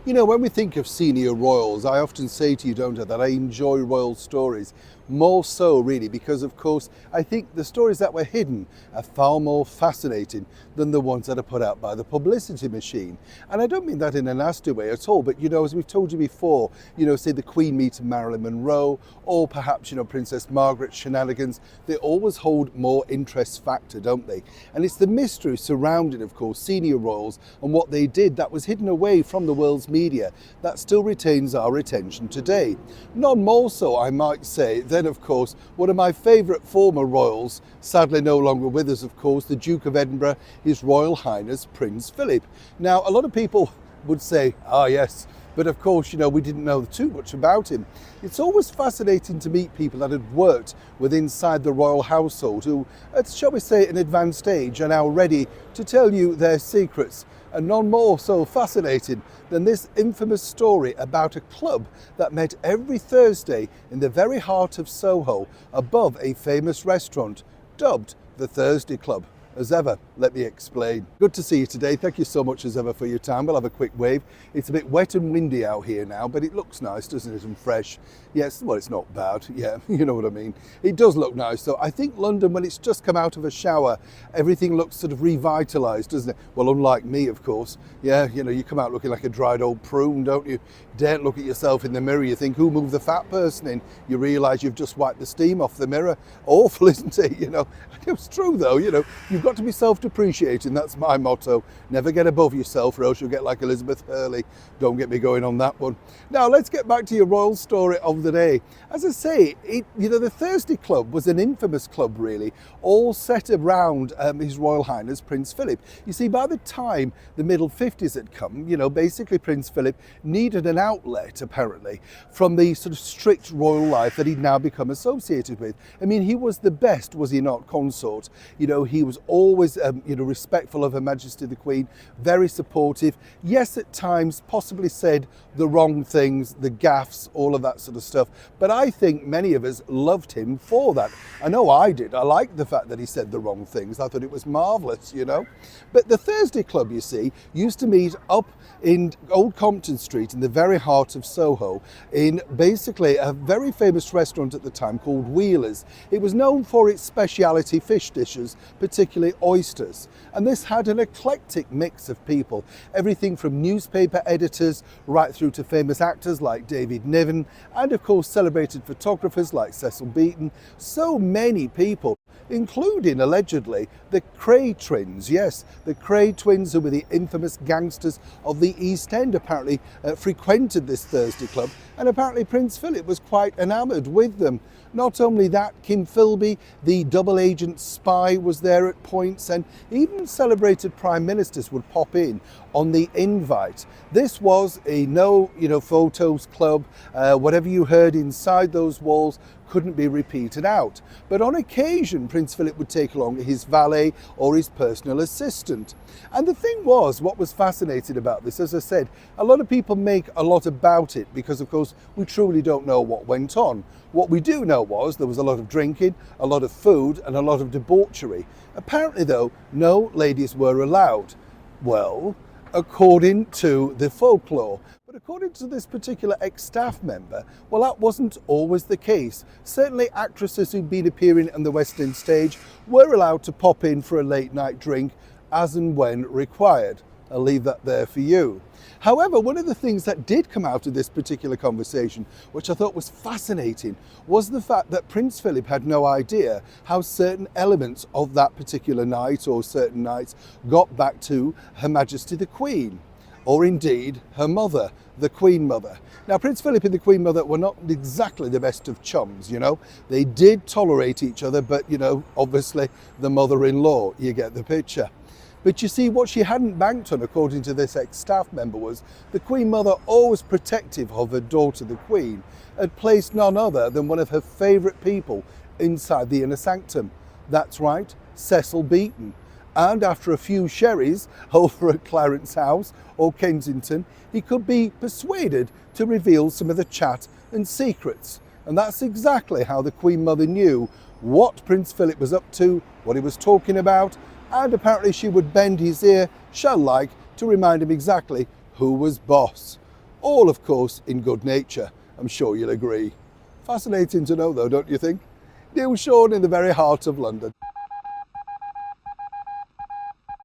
You know, when we think of senior royals, I often say to you, don't I, that I enjoy royal stories. More so, really, because, of course, I think the stories that were hidden are far more fascinating than the ones that are put out by the publicity machine. And I don't mean that in a nasty way at all, but, you know, as we've told you before, you know, say the Queen meeting Marilyn Monroe, or perhaps, you know, Princess Margaret's shenanigans, they always hold more interest factor, don't they? And it's the mystery surrounding, of course, senior royals and what they did that was hidden away from the world's media that still retains our attention today. None more so, I might say, than, of course, one of my favourite former royals, sadly no longer with us, of course, the Duke of Edinburgh, His Royal Highness Prince Philip. Now, a lot of people would say, yes, but of course, you know, we didn't know too much about him. It's always fascinating to meet people that had worked with inside the royal household who, at, shall we say, an advanced age, are now ready to tell you their secrets. And none more so fascinating than this infamous story about a club that met every Thursday in the very heart of Soho above a famous restaurant, dubbed the Thursday Club. As ever, let me explain. Good to see you today. Thank you so much as ever for your time. We'll have a quick wave. It's a bit wet and windy out here now, but it looks nice, doesn't it, and fresh. Yes, well, it's not bad. Yeah, you know what I mean. It does look nice. So I think London, when it's just come out of a shower, everything looks sort of revitalised, doesn't it? Well, unlike me, of course. Yeah, you know, you come out looking like a dried old prune, don't you? Daren't look at yourself in the mirror. You think, who moved the fat person in? You realise you've just wiped the steam off the mirror. Awful, isn't it? You know, it's true though, you know, you've got to be self-depreciating. That's my motto. Never get above yourself or else you'll get like Elizabeth Hurley. Don't get me going on that one. Now let's get back to your royal story of the day. As I say, you know, the Thursday Club was an infamous club really, all set around His Royal Highness Prince Philip. You see, by the time the middle 50s had come, you know, basically Prince Philip needed an outlet apparently from the sort of strict royal life that he'd now become associated with. I mean, he was the best, was he not, consort? You know, he was always you know, respectful of Her Majesty the Queen, very supportive. Yes, at times possibly said the wrong things, the gaffes, all of that sort of stuff. But I think many of us loved him for that. I know I did. I liked the fact that he said the wrong things. I thought it was marvellous, you know. But the Thursday Club, you see, used to meet up in Old Compton Street in the very heart of Soho in basically a very famous restaurant at the time called Wheeler's. It was known for its speciality fish dishes, particularly oysters. And this had an eclectic mix of people, everything from newspaper editors right through to famous actors like David Niven, and of course celebrated photographers like Cecil Beaton. So many people, including allegedly the Kray twins. Yes, the Kray twins, who were the infamous gangsters of the East End, apparently frequented this Thursday Club, and apparently Prince Philip was quite enamoured with them. Not only that, Kim Philby, the double agent spy, was there at points, and even celebrated prime ministers would pop in on the invite. This was a no, you know, photos club. Whatever you heard inside those walls couldn't be repeated out. But on occasion, Prince Philip would take along his valet or his personal assistant. And the thing was, what was fascinating about this, as I said, a lot of people make a lot about it because, of course, we truly don't know what went on. What we do know was there was a lot of drinking, a lot of food, and a lot of debauchery. Apparently, though, no ladies were allowed. Well, according to the folklore. But according to this particular ex-staff member, well, that wasn't always the case. Certainly actresses who'd been appearing on the West End stage were allowed to pop in for a late night drink as and when required. I'll leave that there for you. However, one of the things that did come out of this particular conversation, which I thought was fascinating, was the fact that Prince Philip had no idea how certain elements of that particular night or certain nights got back to Her Majesty the Queen, or indeed her mother, the Queen Mother. Now, Prince Philip and the Queen Mother were not exactly the best of chums, you know. They did tolerate each other, but, you know, obviously the mother-in-law, you get the picture. But you see, what she hadn't banked on, according to this ex-staff member, was the Queen Mother, always protective of her daughter, the Queen, had placed none other than one of her favourite people inside the inner sanctum. That's right, Cecil Beaton. And after a few sherries over at Clarence House or Kensington, he could be persuaded to reveal some of the chat and secrets. And that's exactly how the Queen Mother knew what Prince Philip was up to, what he was talking about, and apparently she would bend his ear, shell-like, to remind him exactly who was boss. all of course in good nature. I'm sure you'll agree. Fascinating to know though, don't you think? Neil Sean in the very heart of London.